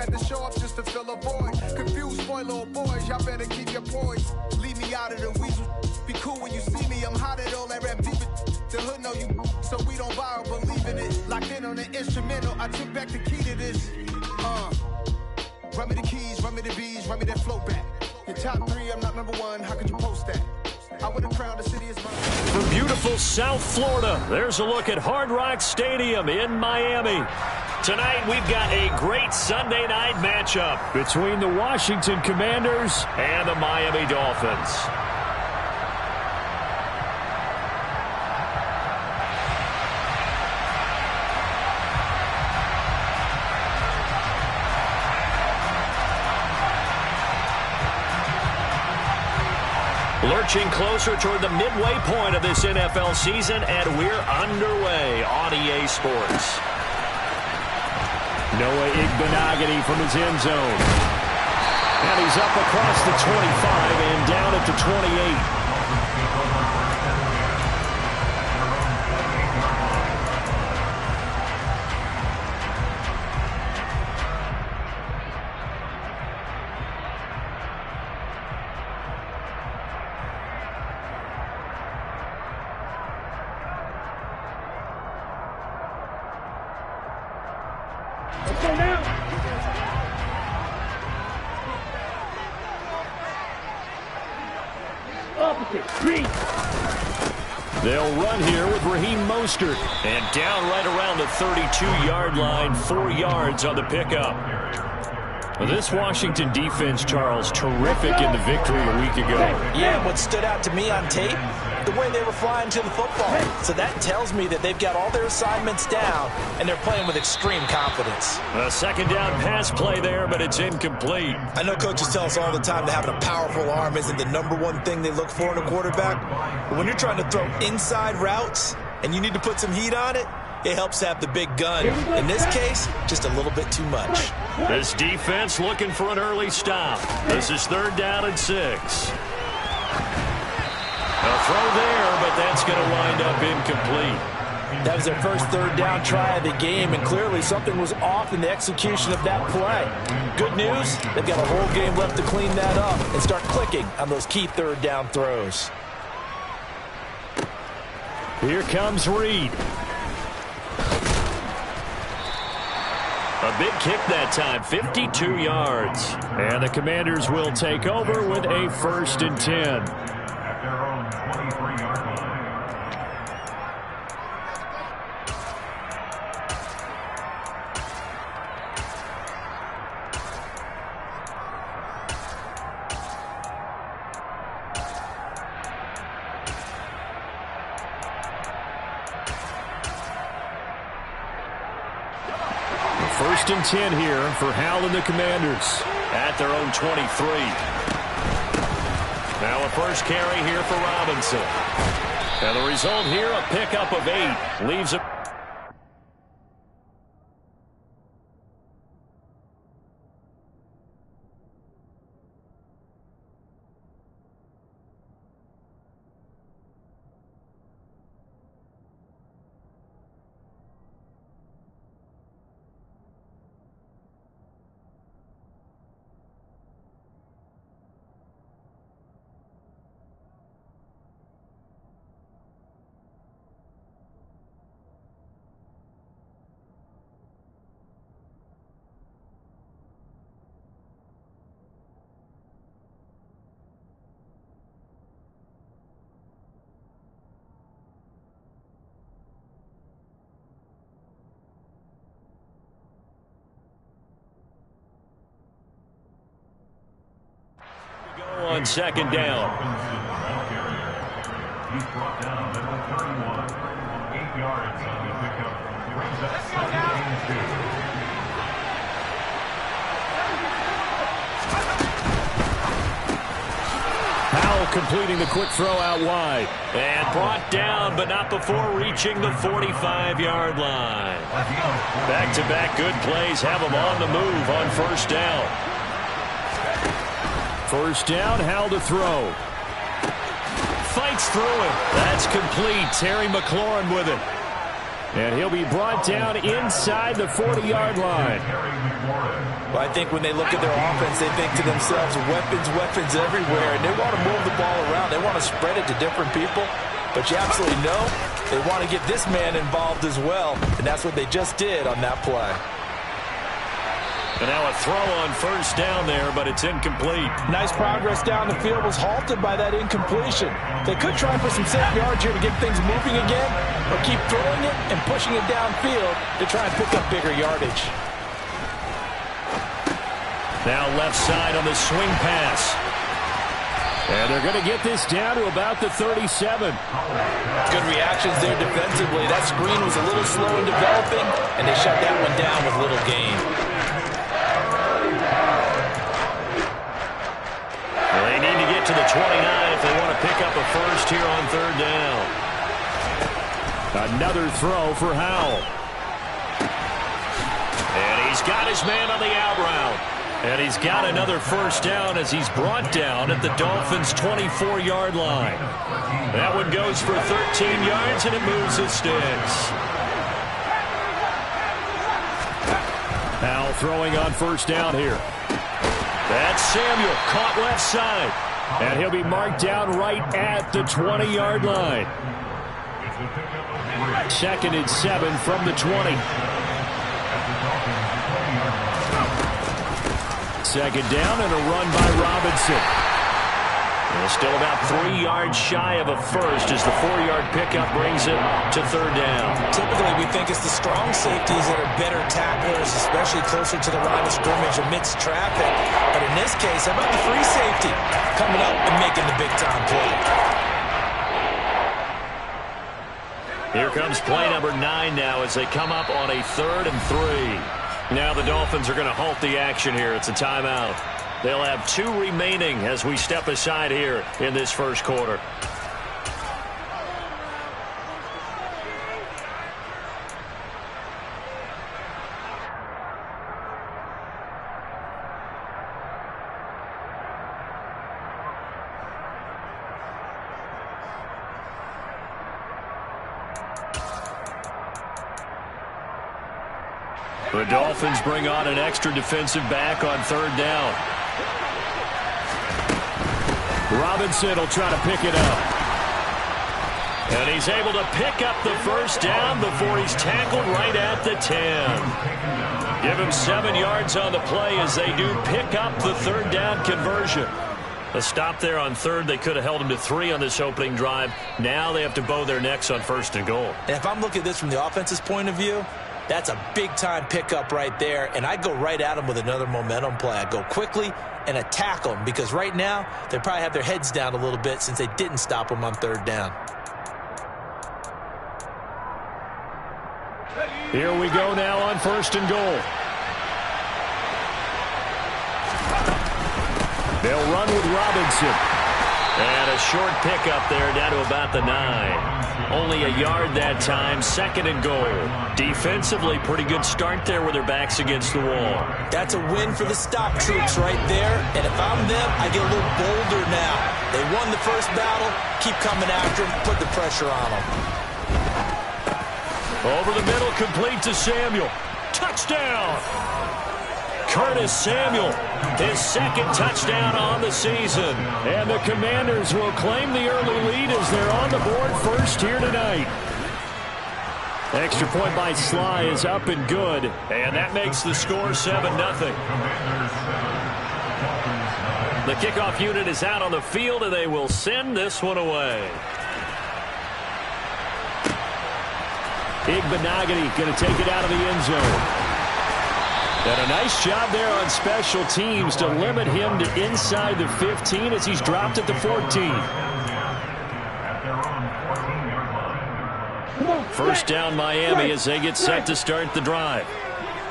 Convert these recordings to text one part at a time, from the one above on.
had to show up just to fill a void. Confused, spoiled little boys, y'all better keep your poise. Leave me out of the weasel. Be cool when you see me, I'm hot at all that rap deep. The hood know you, so we don't borrow, believe in it. Locked in on the instrumental, I took back the key to this. Run me the keys, run me the bees, run me that flow back. Your top 3, I'm not number 1, how could you post that? I would have crowned the city as mine. From beautiful South Florida, there's a look at Hard Rock Stadium in Miami. Tonight, we've got a great Sunday night matchup between the Washington Commanders and the Miami Dolphins. Lurching closer toward the midway point of this NFL season, and we're underway on EA Sports. Noah Igbenogany from his end zone. And he's up across the 25 and down at the 28. They'll run here with Raheem Mostert. And down right around the 32-yard line, 4 yards on the pickup. Well, this Washington defense, Charles, terrific in the victory a week ago. Yeah, and what stood out to me on tape, the way they were flying to the football. So that tells me that they've got all their assignments down, and they're playing with extreme confidence. A second down pass play there, but it's incomplete. I know coaches tell us all the time that having a powerful arm isn't the #1 thing they look for in a quarterback. But when you're trying to throw inside routes and you need to put some heat on it, it helps have the big gun. In this case, just a little bit too much. This defense looking for an early stop. This is 3rd down and 6. A throw there, but that's going to wind up incomplete. That was their first 3rd down try of the game, and clearly something was off in the execution of that play. Good news, they've got a whole game left to clean that up and start clicking on those key 3rd down throws. Here comes Reed. A big kick that time, 52 yards. And the Commanders will take over with a 1st and 10. First and 10 here for Howell and the Commanders at their own 23. Now a first carry here for Robinson. And the result here, a pickup of 8. Leaves it. On 2nd down. He's brought down at the 31. 8 yards on the pickup. Brings up 2nd and 2. Howell completing the quick throw out wide. And brought down, but not before reaching the 45-yard line. Back-to-back good plays have him on the move on 1st down. 1st down, Howell to throw. Fights through it. That's complete. Terry McLaurin with it. And he'll be brought down inside the 40-yard line. Well, I think when they look at their offense, they think to themselves, weapons, weapons everywhere, and they want to move the ball around. They want to spread it to different people, but you absolutely know they want to get this man involved as well, and that's what they just did on that play. And now a throw on first down there, but it's incomplete. Nice progress down the field, was halted by that incompletion. They could try and put some safe yards here to get things moving again, or keep throwing it and pushing it downfield to try and pick up bigger yardage. Now left side on the swing pass. And they're going to get this down to about the 37. Good reactions there defensively. That screen was a little slow in developing, and they shut that one down with little gain. Well, they need to get to the 29 if they want to pick up a first here on third down. Another throw for Howell. And he's got his man on the out route. And he's got another first down as he's brought down at the Dolphins' 24-yard line. That one goes for 13 yards, and it moves the sticks. Howell throwing on first down here. That's Samuel, caught left side. And he'll be marked down right at the 20-yard line. 2nd and 7 from the 20. Second down and a run by Robinson. And still about 3 yards shy of a first as the 4-yard pickup brings it to third down. Typically, we think it's the strong safeties that are better tacklers, especially closer to the line of scrimmage amidst traffic. But in this case, how about the free safety coming up and making the big-time play? Here comes play number 9 now as they come up on a 3rd and 3. Now the Dolphins are going to halt the action here. It's a timeout. They'll have 2 remaining as we step aside here in this first quarter. The Dolphins bring on an extra defensive back on third down. Robinson will try to pick it up. And he's able to pick up the first down before he's tackled right at the 10. Give him 7 yards on the play as they do pick up the third down conversion. A stop there on third. They could have held him to 3 on this opening drive. Now they have to bow their necks on 1st and goal. And if I'm looking at this from the offense's point of view, that's a big-time pickup right there, and I go right at them with another momentum play. I go quickly and attack them because right now they probably have their heads down a little bit since they didn't stop them on third down. Here we go now on 1st and goal. They'll run with Robinson. And a short pickup there down to about the 9. Only a yard that time, 2nd and goal. Defensively, pretty good start there with their backs against the wall. That's a win for the stop troops right there. And if I'm them, I get a little bolder now. They won the first battle. Keep coming after them. Put the pressure on them. Over the middle, complete to Samuel. Touchdown! Curtis Samuel, his 2nd touchdown on the season. And the Commanders will claim the early lead as they're on the board first here tonight. Extra point by Sly is up and good. And that makes the score 7-0. The kickoff unit is out on the field, and they will send this one away. Igbenogany going to take it out of the end zone. And a nice job there on special teams to limit him to inside the 15 as he's dropped at the 14. First down Miami as they get set to start the drive.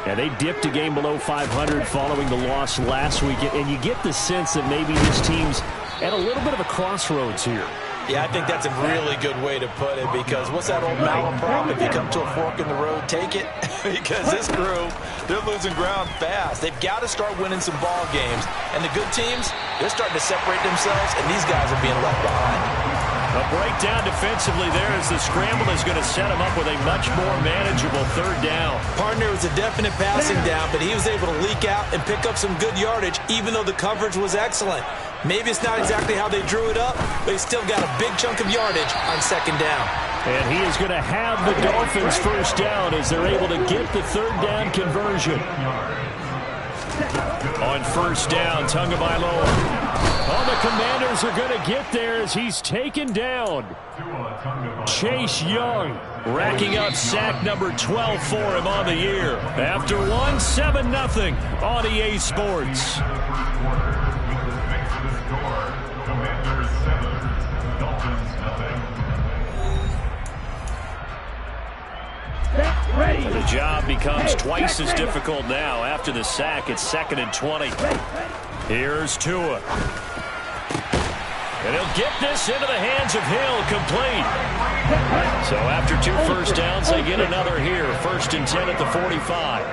And they dipped a game below 500 following the loss last week. And you get the sense that maybe this team's at a little bit of a crossroads here. Yeah, I think that's a really good way to put it because what's that old malaprop? If you come to a fork in the road, take it. Because this crew, they're losing ground fast. They've got to start winning some ball games. And the good teams, they're starting to separate themselves, and these guys are being left behind. A breakdown defensively there as the scramble is going to set him up with a much more manageable third down. Partner was a definite passing down, but he was able to leak out and pick up some good yardage, even though the coverage was excellent. Maybe it's not exactly how they drew it up, but he still got a big chunk of yardage on second down. And he is going to have the Dolphins first down as they're able to get the third down conversion. On first down, Tagovailoa. Oh, the Commanders are going to get there as he's taken down. Chase Young racking up sack number 12 for him on the year. After one, 7-0 on EA Sports. The job becomes twice as difficult now. After the sack, it's 2nd and 20. Here's Tua. And he'll get this into the hands of Hill, complete. So after 2 first downs, they get another here. 1st and 10 at the 45.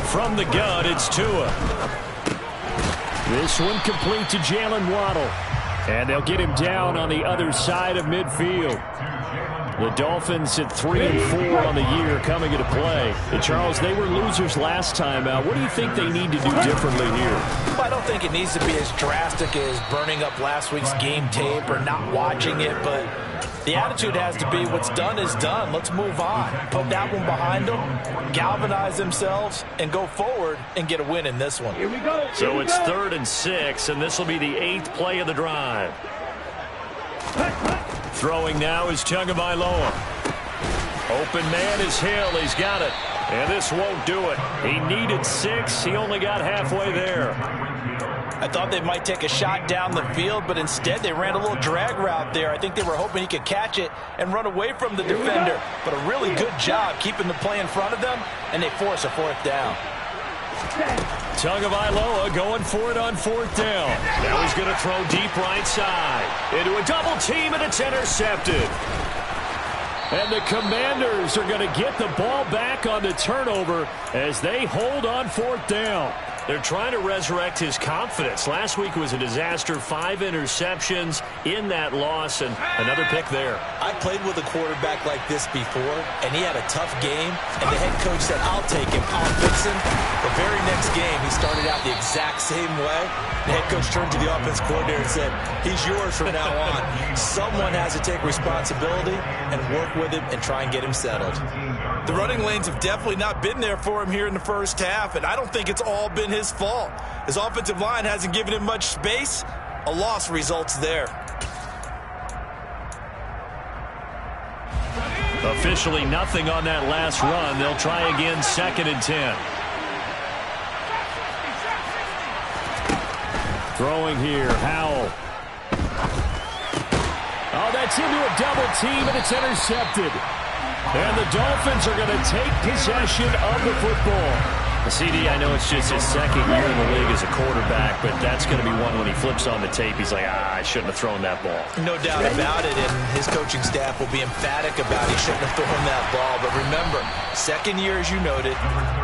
From the gun, it's Tua. This one complete to Jalen Waddle. And they'll get him down on the other side of midfield. The Dolphins at 3-4 on the year coming into play. And Charles, they were losers last time out. What do you think they need to do differently here? Well, I don't think it needs to be as drastic as burning up last week's game tape or not watching it, but the attitude has to be what's done is done. Let's move on. Put that one behind them, galvanize themselves, and go forward and get a win in this one. So it's 3rd and 6, and this will be the 8th play of the drive. Throwing now is Tagovailoa. Open man is Hill. He's got it. And this won't do it. He needed 6. He only got halfway there. I thought they might take a shot down the field, but instead they ran a little drag route there. I think they were hoping he could catch it and run away from the defender. But a really good job keeping the play in front of them, and they force a 4th down. Tagovailoa going for it on 4th down. Now he's going to throw deep right side. Into a double team, and it's intercepted. And the Commanders are going to get the ball back on the turnover as they hold on 4th down. They're trying to resurrect his confidence. Last week was a disaster. 5 interceptions in that loss, and another pick there. I played with a quarterback like this before, and he had a tough game, and the head coach said, I'll take him, I'll fix him. The very next game, he started out the exact same way. The head coach turned to the offense coordinator and said, he's yours from now on. Someone has to take responsibility and work with him and try and get him settled. The running lanes have definitely not been there for him here in the first half, and I don't think it's all been his fault. His offensive line hasn't given him much space. A loss results there. Officially nothing on that last run. They'll try again, 2nd and 10. Throwing here, Howell. Oh, that's into a double team, and it's intercepted. And the Dolphins are going to take possession of the football. CD, I know it's just his 2nd year in the league as a quarterback, but that's going to be one when he flips on the tape. He's like, I shouldn't have thrown that ball. No doubt about it, and his coaching staff will be emphatic about he shouldn't have thrown that ball. But remember, 2nd year, as you noted,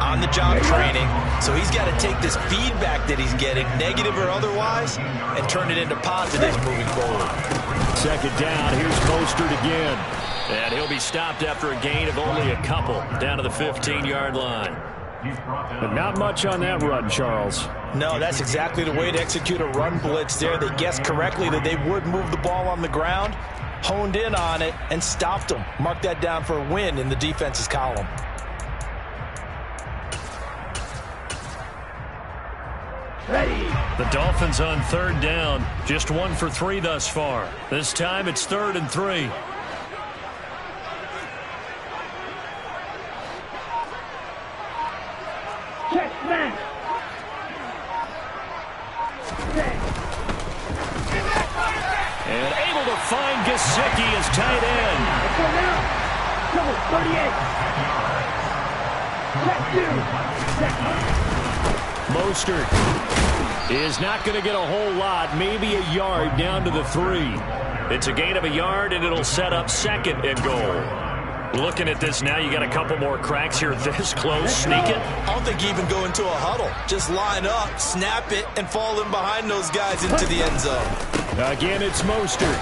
on-the-job training, so he's got to take this feedback that he's getting, negative or otherwise, and turn it into positives moving forward. 2nd down, here's Mostert again. And he'll be stopped after a gain of only a couple, down to the 15-yard line. But not much on that run, Charles. No, that's exactly the way to execute a run blitz there. They guessed correctly that they would move the ball on the ground, honed in on it, and stopped them. Mark that down for a win in the defense's column. The Dolphins on 3rd down, just 1 for 3 thus far. This time it's 3rd and 3. And able to find Gesicki as tight end. Mostert is not going to get a whole lot, maybe a yard down to the 3. It's a gain of a yard, and it'll set up 2nd and goal. Looking at this now, you got a couple more cracks here this close. Sneak it. I don't think you even go into a huddle. Just line up, snap it, and fall in behind those guys into the end zone. Again, it's Mostert.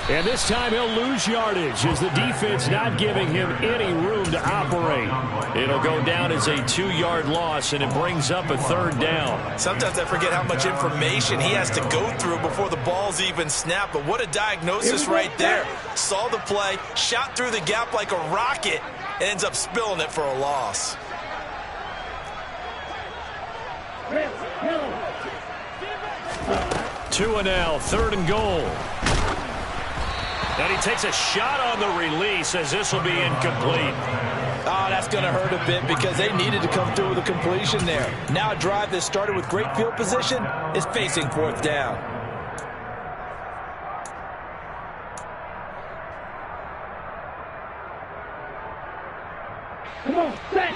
And this time he'll lose yardage as the defense not giving him any room to operate. It'll go down as a 2-yard loss, and it brings up a 3rd down. Sometimes I forget how much information he has to go through before the ball's even snapped. But what a diagnosis right there. Saw the play, shot through the gap like a rocket, and ends up spilling it for a loss. Two and now, 3rd and goal. And he takes a shot on the release as this will be incomplete. Oh, that's going to hurt a bit because they needed to come through with a completion there. Now a drive that started with great field position is facing 4th down. Come on, set.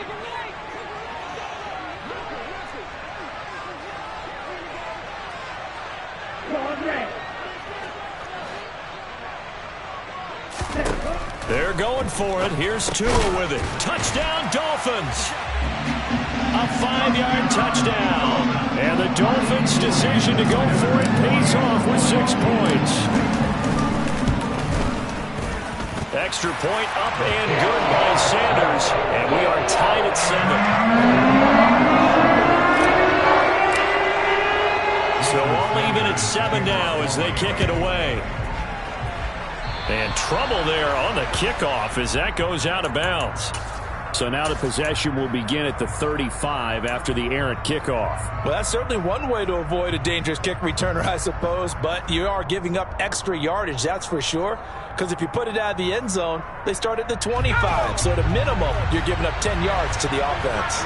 They're going for it. Here's Tua with it. Touchdown, Dolphins. A 5-yard touchdown. And the Dolphins' decision to go for it pays off with 6 points. Extra point up and good by Sanders. And we are tied at 7. So all even at 7 now as they kick it away. And trouble there on the kickoff as that goes out of bounds. So now the possession will begin at the 35 after the errant kickoff. Well, that's certainly one way to avoid a dangerous kick returner, I suppose. But you are giving up extra yardage, that's for sure. Because if you put it out of the end zone, they start at the 25. So at a minimum, you're giving up 10 yards to the offense.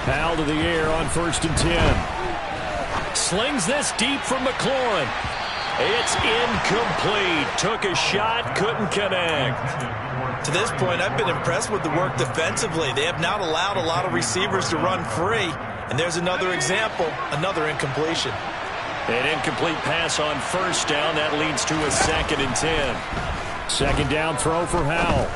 Powell to the air on 1st and 10. Slings this deep from McLaurin. It's incomplete. Took a shot, couldn't connect. To this point, I've been impressed with the work defensively. They have not allowed a lot of receivers to run free. And there's another example, another incompletion. An incomplete pass on 1st down. That leads to a 2nd and 10. 2nd down throw for Howell.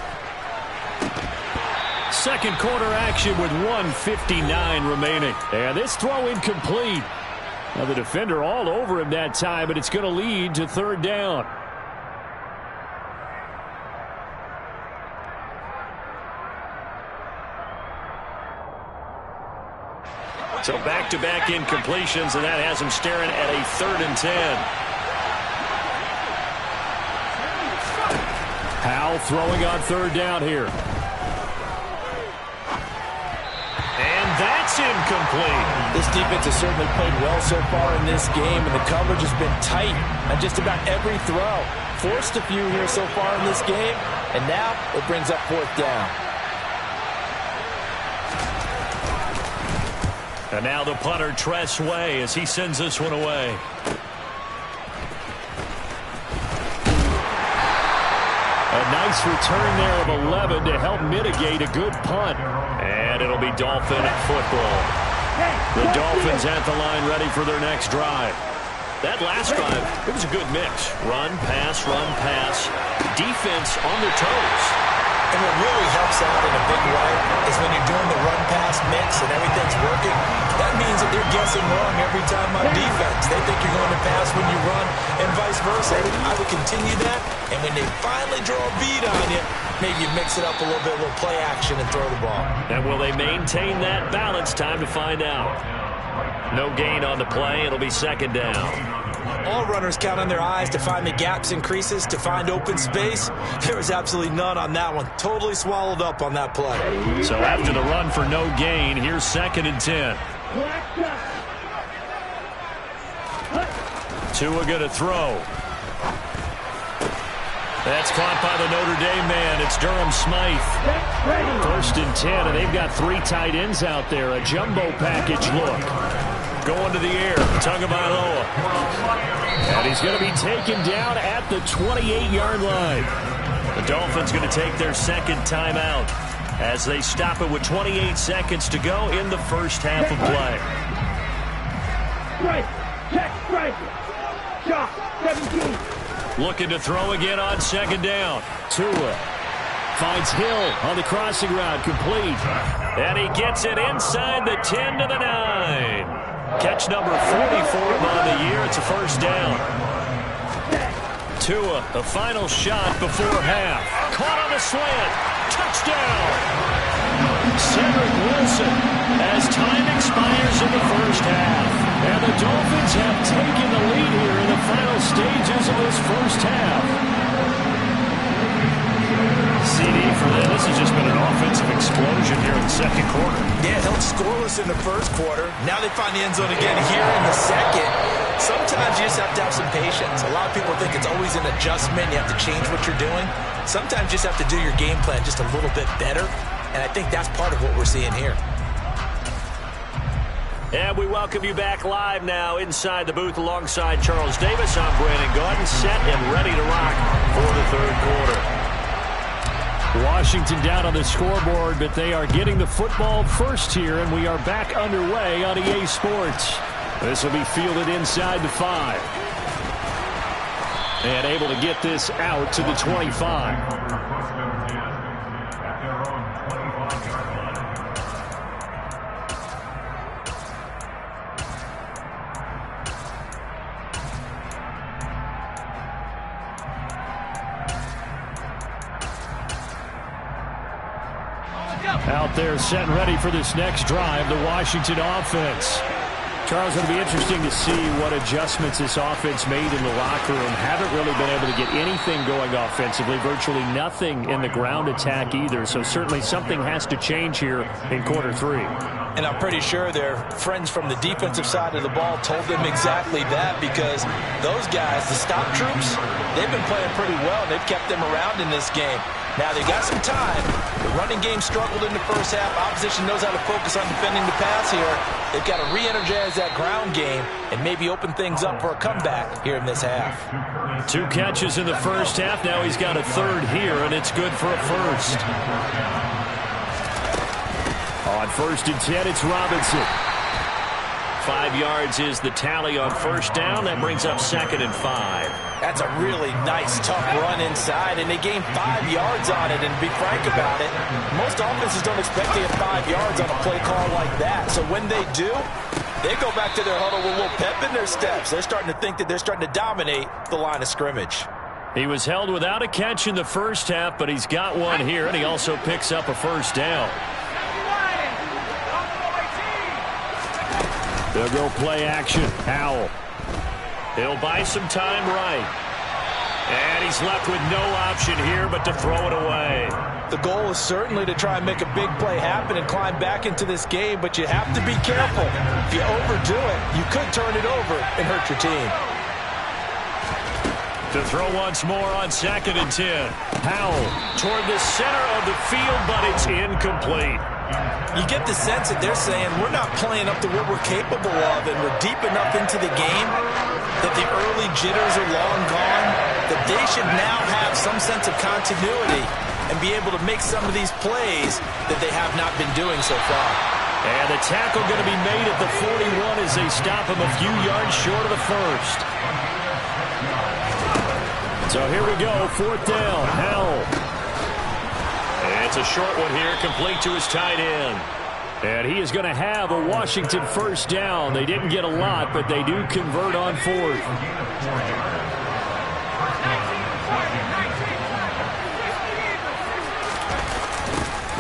2nd quarter action with 1:59 remaining. And this throw incomplete. Now the defender all over him that time, but it's going to lead to 3rd down. So back-to-back incompletions, and that has him staring at a 3rd and 10. Howell throwing on 3rd down here. And that's incomplete. This defense has certainly played well so far in this game, and the coverage has been tight on just about every throw. Forced a few here so far in this game, and now it brings up 4th down. And now the punter, Tress Way, as he sends this one away. A nice return there of 11 to help mitigate a good punt. And it'll be Dolphin football. The Dolphins at the line ready for their next drive. That last drive, it was a good mix. Run, pass, defense on their toes. And what really helps out in a big way is when you're doing the run-pass mix and everything's working, that means that they're guessing wrong every time on defense. They think you're going to pass when you run and vice versa. I would continue that, and when they finally draw a bead on you, maybe you mix it up a little bit, a little play action and throw the ball. And will they maintain that balance? Time to find out. No gain on the play. It'll be 2nd down. All runners count on their eyes to find the gaps and creases, to find open space. There was absolutely none on that one. Totally swallowed up on that play. So after the run for no gain, here's 2nd and 10. Tua going to throw. That's caught by the Notre Dame man. It's Durham Smythe. 1st and 10, and they've got 3 tight ends out there. A jumbo package look. Going to the air, Tagovailoa. And he's going to be taken down at the 28-yard line. The Dolphins going to take their 2nd timeout as they stop it with 28 seconds to go in the first half of play. Strike, check, strike, shot, 17. Looking to throw again on 2nd down. Tua finds Hill on the crossing route, complete. And he gets it inside the 10 to the 9. Catch number 40 for him on the year. It's a 1st down. Tua, the final shot before half. Caught on the slant. Touchdown. Cedric Wilson as time expires in the first half. And the Dolphins have taken the lead here in the final stages of this first half. CD for them. This has just been an offensive explosion here in the second quarter. Yeah, held scoreless in the first quarter. Now they find the end zone again here in the second. Sometimes you just have to have some patience. A lot of people think it's always an adjustment. You have to change what you're doing. Sometimes you just have to do your game plan just a little bit better. And I think that's part of what we're seeing here. And we welcome you back live now inside the booth alongside Charles Davis. I'm Brandon Gaudin, set and ready to rock for the third quarter. Washington down on the scoreboard, but they are getting the football first here, and we are back underway on EA Sports. This will be fielded inside the 5. And able to get this out to the 25. Out there set and ready for this next drive, the Washington offense. Charles, it'll be interesting to see what adjustments this offense made in the locker room. Haven't really been able to get anything going offensively, virtually nothing in the ground attack either. So certainly something has to change here in quarter 3. And I'm pretty sure their friends from the defensive side of the ball told them exactly that, because those guys, the stop troops, they've been playing pretty well. They've kept them around in this game. Now, they got some time. The running game struggled in the first half. Opposition knows how to focus on defending the pass here. They've got to re-energize that ground game and maybe open things up for a comeback here in this half. 2 catches in the first half. Now he's got a third here, and it's good for a first. On 1st and 10, it's Robinson. 5 yards is the tally on first down. That brings up 2nd and 5. That's a really nice, tough run inside, and they gained 5 yards on it. And to be frank about it, most offenses don't expect to get 5 yards on a play call like that. So when they do, they go back to their huddle with a little pep in their steps. They're starting to think that they're starting to dominate the line of scrimmage. He was held without a catch in the first half, but he's got one here, and he also picks up a first down. They'll go play action. Howell. He'll buy some time right. And he's left with no option here but to throw it away. The goal is certainly to try and make a big play happen and climb back into this game, but you have to be careful. If you overdo it, you could turn it over and hurt your team. To throw once more on 2nd and 10. Howell toward the center of the field, but it's incomplete. You get the sense that they're saying we're not playing up to what we're capable of, and we're deep enough into the game that the early jitters are long gone, that they should now have some sense of continuity and be able to make some of these plays that they have not been doing so far. And the tackle going to be made at the 41 as they stop him a few yards short of the first. So here we go, 4th down, Howell. And it's a short one here, complete to his tight end. And he is going to have a Washington first down. They didn't get a lot, but they do convert on 4th.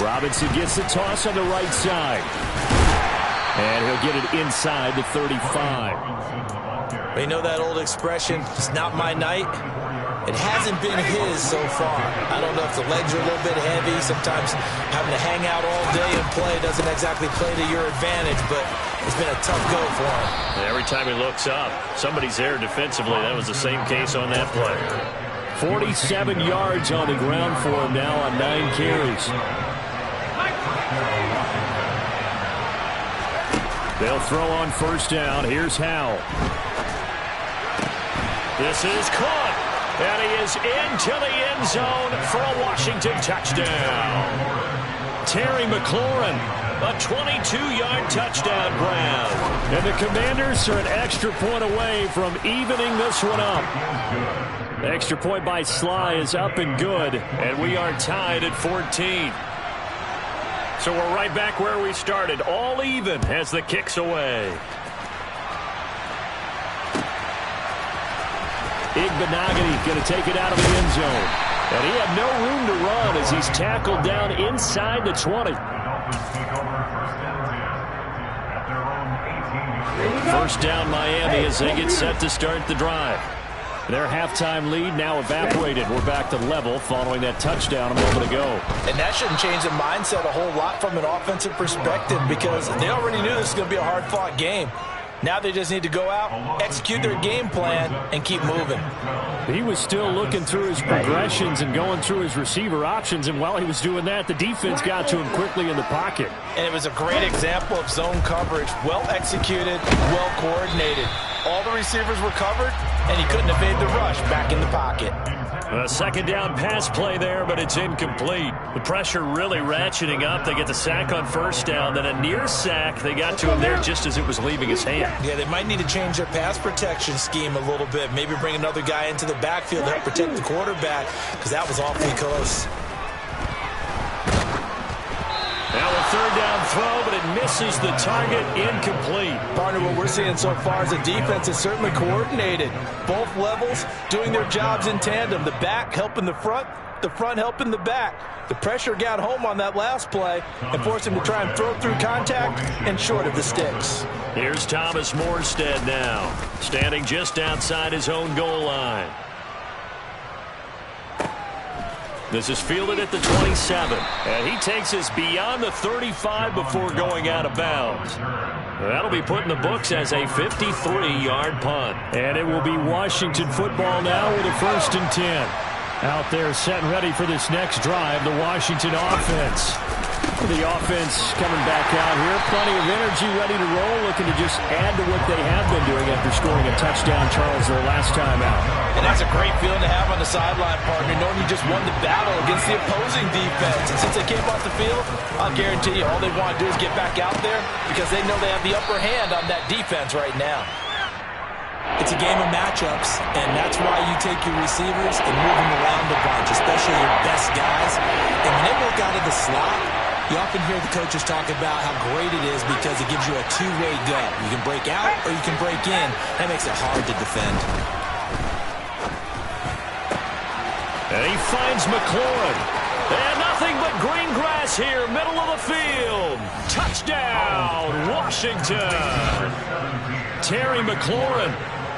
Robinson gets the toss on the right side. And he'll get it inside the 35. You know that old expression, it's not my night? It hasn't been his so far. I don't know if the legs are a little bit heavy. Sometimes having to hang out all day and play doesn't exactly play to your advantage, but it's been a tough go for him. Every time he looks up, somebody's there defensively. That was the same case on that play. 47 yards on the ground for him now on 9 carries. They'll throw on first down. Here's Howell. This is caught. And he is into the end zone for a Washington touchdown. Terry McLaurin, a 22-yard touchdown grab. And the Commanders are an extra point away from evening this one up. The extra point by Sly is up and good, and we are tied at 14. So we're right back where we started, all even as the kick's away. Igbenogany going to take it out of the end zone. And he had no room to run as he's tackled down inside the 20. First down Miami as they get set to start the drive. Their halftime lead now evaporated. We're back to level following that touchdown a moment ago. And that shouldn't change the mindset a whole lot from an offensive perspective because they already knew this was going to be a hard-fought game. Now they just need to go out, execute their game plan, and keep moving. He was still looking through his progressions and going through his receiver options, and while he was doing that, the defense got to him quickly in the pocket. And it was a great example of zone coverage, well executed, well coordinated. All the receivers were covered, and he couldn't evade the rush back in the pocket. A second down pass play there, but it's incomplete. The pressure really ratcheting up. They get the sack on first down, then a near sack. They got to him there just as it was leaving his hand. Yeah, they might need to change their pass protection scheme a little bit. Maybe bring another guy into the backfield to help protect the quarterback because that was awfully close. Now a third down throw, but it misses the target, incomplete. Partner, what we're seeing so far is the defense is certainly coordinated. Both levels doing their jobs in tandem. The back helping the front helping the back. The pressure got home on that last play and forced him to try and throw through contact and short of the sticks. Here's Thomas Morstead now, standing just outside his own goal line. This is fielded at the 27, and he takes us beyond the 35 before going out of bounds. That'll be put in the books as a 53-yard punt. And it will be Washington football now with a 1st and 10. Out there set and ready for this next drive, the Washington offense. The offense coming back out here. Plenty of energy, ready to roll, looking to just add to what they have been doing after scoring a touchdown, Charles, their last time out. And that's a great feeling to have on the sideline, partner, knowing you just won the battle against the opposing defense. And since they came off the field, I'll guarantee you all they want to do is get back out there because they know they have the upper hand on that defense right now. It's a game of matchups, and that's why you take your receivers and move them around a bunch, especially your best guys. And when they work out of the slot, you often hear the coaches talk about how great it is because it gives you a two-way go. You can break out or you can break in. That makes it hard to defend. And he finds McLaurin. And nothing but green grass here, middle of the field. Touchdown, Washington. Terry McLaurin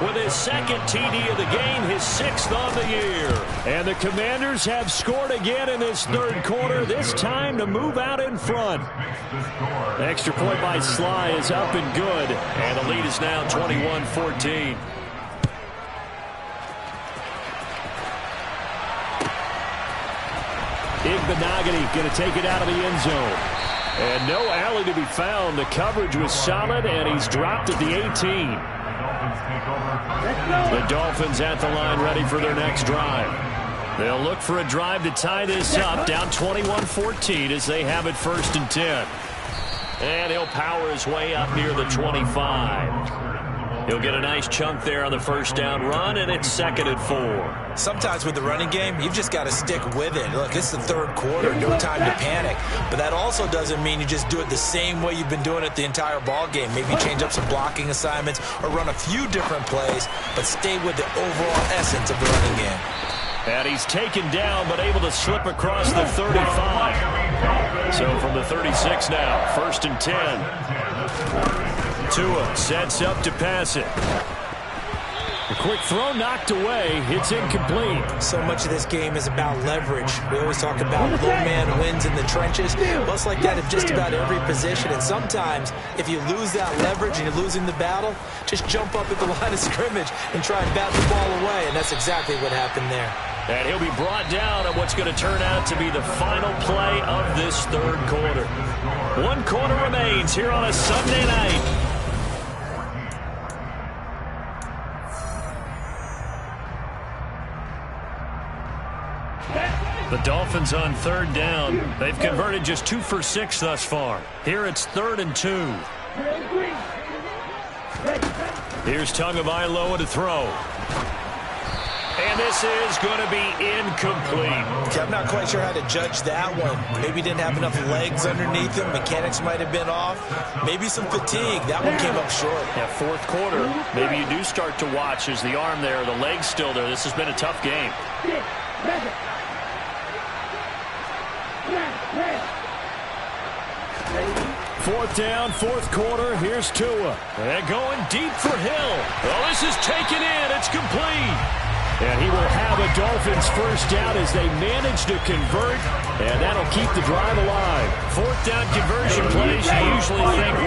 with his second TD of the game, his 6th on the year. And the Commanders have scored again in this third quarter, this time to move out in front. The extra point by Sly is up and good, and the lead is now 21-14. Igbenogany going to take it out of the end zone. And no alley to be found. The coverage was solid, and he's dropped at the 18. The Dolphins at the line ready for their next drive. They'll look for a drive to tie this up, down 21-14 as they have it 1st and 10. And he'll power his way up near the 25. He'll get a nice chunk there on the first down run, and it's 2nd and 4. Sometimes with the running game, you've just got to stick with it. Look, it's the third quarter, no time to panic. But that also doesn't mean you just do it the same way you've been doing it the entire ball game. Maybe change up some blocking assignments or run a few different plays, but stay with the overall essence of the running game. And he's taken down, but able to slip across the 35. So from the 36 now, 1st and 10. Tua sets up to pass it. A quick throw knocked away. It's incomplete. So much of this game is about leverage. We always talk about low man wins in the trenches. Well, it's like that in just about every position. And sometimes, if you lose that leverage and you're losing the battle, just jump up at the line of scrimmage and try and bat the ball away. And that's exactly what happened there. And he'll be brought down on what's going to turn out to be the final play of this third quarter. 1 quarter remains here on a Sunday night. The Dolphins on 3rd down. They've converted just 2 for 6 thus far. Here it's 3rd and 2. Here's Tagovailoa to throw. And this is going to be incomplete. Okay, I'm not quite sure how to judge that one. Maybe didn't have enough legs underneath him. Mechanics might have been off. Maybe some fatigue. That one came up short. Yeah, fourth quarter, maybe you do start to watch as the arm there, the leg's still there. This has been a tough game. Fourth down, fourth quarter. Here's Tua. And going deep for Hill. Well, this is taken in. It's complete. And he will have a Dolphins first down as they manage to convert. And that'll keep the drive alive. Fourth down conversion plays. You usually think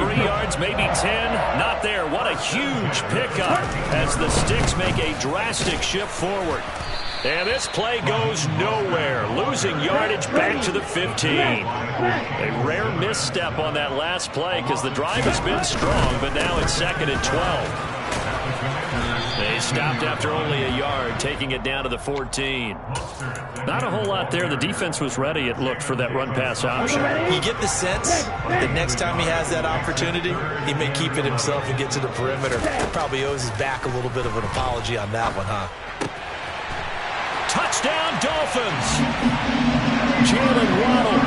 1, 2, 3 yards, maybe 10. Not there. What a huge pickup as the Sticks make a drastic shift forward. And this play goes nowhere. Losing yardage back to the 15. A rare misstep on that last play because the drive has been strong, but now it's 2nd and 12. They stopped after only a yard, taking it down to the 14. Not a whole lot there. The defense was ready, it looked, for that run-pass option. You get the sense that next time he has that opportunity, he may keep it himself and get to the perimeter. Probably owes his back a little bit of an apology on that one, huh? Touchdown, Dolphins. Jalen Waddle,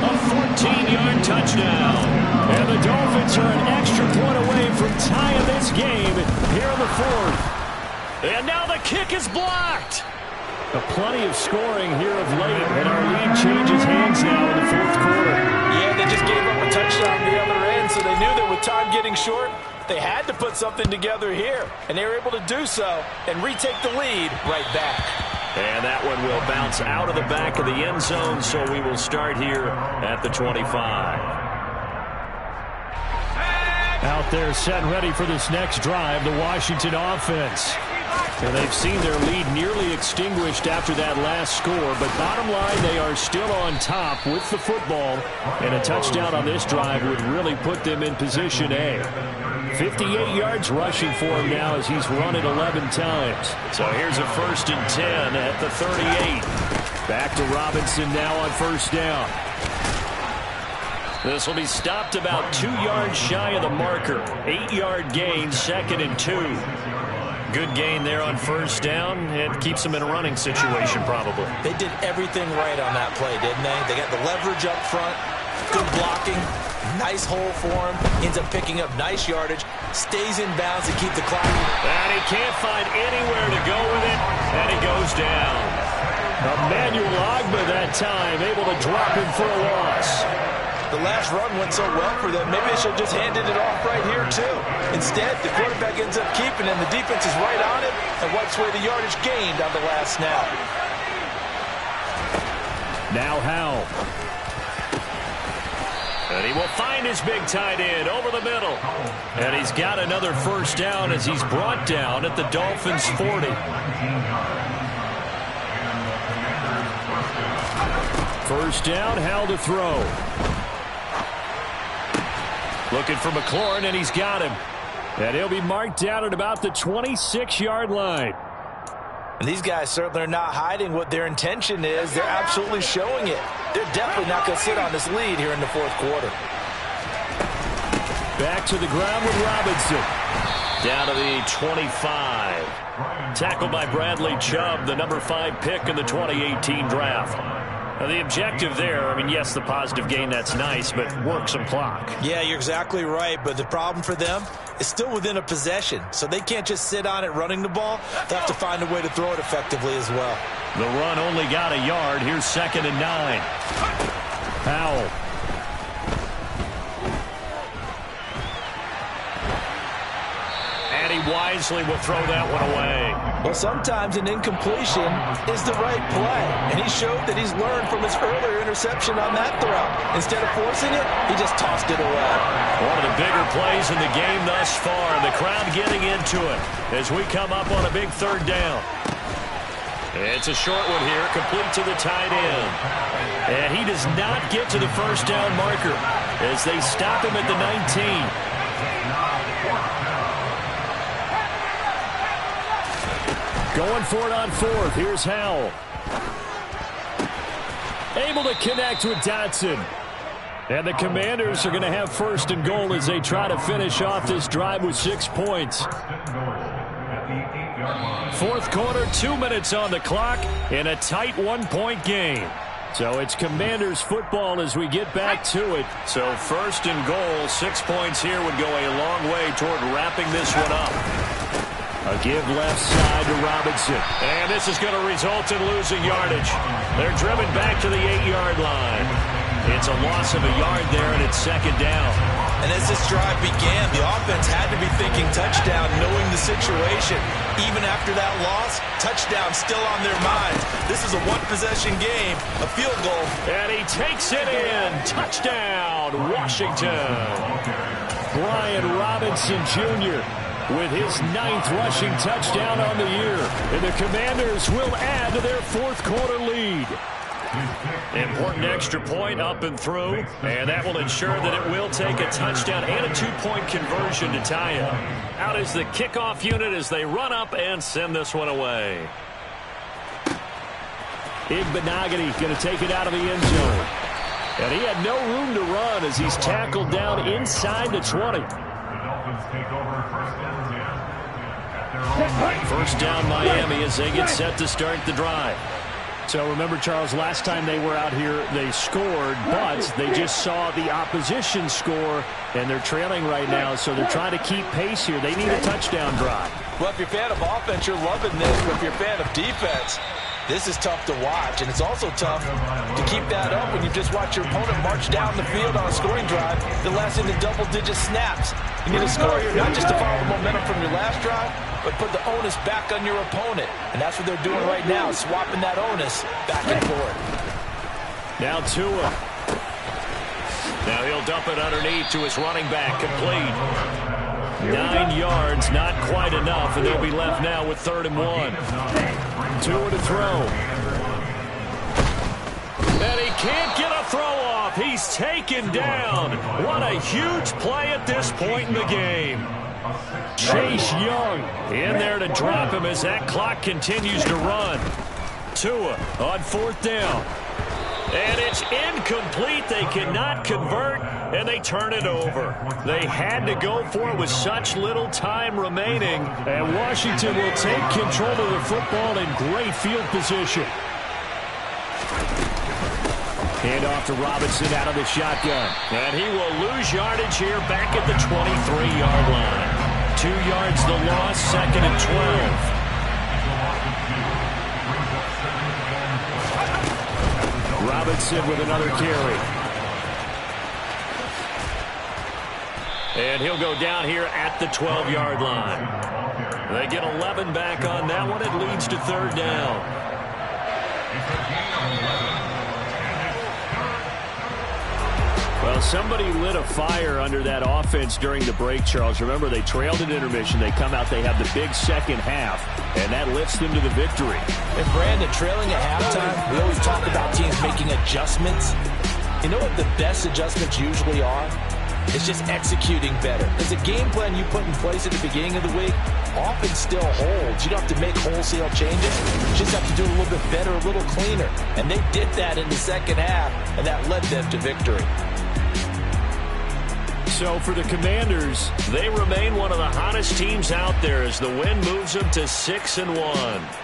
a 14-yard touchdown. And the Dolphins are an extra point away from tying this game here in the fourth. And now the kick is blocked. Plenty of scoring here of late, and our lead changes hands now in the fourth quarter. Yeah, they just gave up a touchdown on the other end, so they knew that with time getting short, they had to put something together here. And they were able to do so and retake the lead right back. And that one will bounce out of the back of the end zone, so we will start here at the 25. Out there set and ready for this next drive, the Washington offense. And they've seen their lead nearly extinguished after that last score, but bottom line, they are still on top with the football, and a touchdown on this drive would really put them in position A. 58 yards rushing for him now as he's run it 11 times. So here's a 1st and 10 at the 38. Back to Robinson now on first down. This will be stopped about 2 yards shy of the marker. 8-yard gain, 2nd and 2. Good gain there on first down. It keeps them in a running situation probably. They did everything right on that play, didn't they? They got the leverage up front, good blocking, nice hole for him, ends up picking up nice yardage, stays in bounds to keep the clock. And he can't find anywhere to go with it, and he goes down. Emmanuel Ogbah that time, able to drop him for a loss. The last run went so well for them, maybe they should have just handed it off right here, too. Instead, the quarterback ends up keeping it, and the defense is right on it and wipes away the yardage gained on the last snap. Now Howell. And he will find his big tight end over the middle. And he's got another first down as he's brought down at the Dolphins' 40. First down, Howell to throw. Looking for McLaurin, and he's got him. And he'll be marked down at about the 26-yard line. And these guys certainly are not hiding what their intention is. They're absolutely showing it. They're definitely not going to sit on this lead here in the fourth quarter. Back to the ground with Robinson. Down to the 25. Tackled by Bradley Chubb, the number 5 pick in the 2018 draft. Now the objective there, I mean, yes, the positive gain, that's nice, but work some clock. Yeah, you're exactly right, but the problem for them is still within a possession, so they can't just sit on it running the ball. They have to find a way to throw it effectively as well. The run only got a yard. Here's 2nd and 9. Howell. And he wisely will throw that one away. Well, sometimes an incompletion is the right play, and he showed that he's learned from his earlier interception on that throw. Instead of forcing it, he just tossed it away. One of the bigger plays in the game thus far, and the crowd getting into it as we come up on a big 3rd down. It's a short one here, complete to the tight end. And he does not get to the first down marker as they stop him at the 19. Going for it on 4th. Here's Howell. Able to connect with Dotson. And the Commanders are going to have 1st and goal as they try to finish off this drive with 6 points. Fourth quarter, 2 minutes on the clock in a tight one-point game. So it's Commanders football as we get back to it. So first and goal, 6 points here would go a long way toward wrapping this one up. A give left side to Robinson. And this is going to result in losing yardage. They're driven back to the 8-yard line. It's a loss of a yard there, and it's second down. And as this drive began, the offense had to be thinking touchdown, knowing the situation. Even after that loss, touchdown still on their minds. This is a one-possession game, a field goal. And he takes it in. Touchdown, Washington. Brian Robinson Jr. with his 9th rushing touchdown on the year. And the Commanders will add to their fourth quarter lead. Important extra point up and through, and that will ensure that it will take a touchdown and a 2-point conversion to tie it. Out is the kickoff unit as they run up and send this one away. Igbenogany going to take it out of the end zone. And he had no room to run as he's tackled down inside the 20. First down Miami as they get set to start the drive. So remember, Charles, last time they were out here, they scored, but they just saw the opposition score, and they're trailing right now, so they're trying to keep pace here. They need a touchdown drive. Well, if you're a fan of offense, you're loving this, but if you're a fan of defense, this is tough to watch, and it's also tough to keep that up when you just watch your opponent march down the field on a scoring drive that lasts into double-digit snaps. You need a score here, not just to follow the momentum from your last drive, but put the onus back on your opponent. And that's what they're doing right now, swapping that onus back and forth. Now Tua. Now he'll dump it underneath to his running back, complete. 9 yards, not quite enough, and they'll be left now with 3rd and 1. Tua to throw. And he can't get a throw off. He's taken down. What a huge play at this point in the game. Chase Young in there to drop him as that clock continues to run. Tua on 4th down. And it's incomplete. They cannot convert, and they turn it over. They had to go for it with such little time remaining, and Washington will take control of the football in great field position. Hand off to Robinson out of the shotgun. And he will lose yardage here back at the 23-yard line. 2 yards the loss, 2nd and 12. Robinson with another carry. And he'll go down here at the 12-yard line. They get 11 back on that one. It leads to 3rd down. Well, somebody lit a fire under that offense during the break, Charles. Remember, they trailed at intermission. They come out, they have the big second half, and that lifts them to the victory. And, Brandon, trailing at halftime, we always talk about teams making adjustments. You know what the best adjustments usually are? It's just executing better. Because the game plan you put in place at the beginning of the week often still holds. You don't have to make wholesale changes. You just have to do it a little bit better, a little cleaner. And they did that in the second half, and that led them to victory. So for the Commanders, they remain one of the hottest teams out there as the win moves them to 6-1.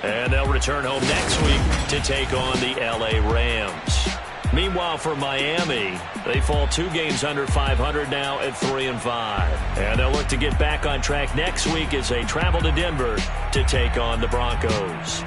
And they'll return home next week to take on the LA Rams. Meanwhile, for Miami, they fall 2 games under 500 now at 3-5. And they'll look to get back on track next week as they travel to Denver to take on the Broncos.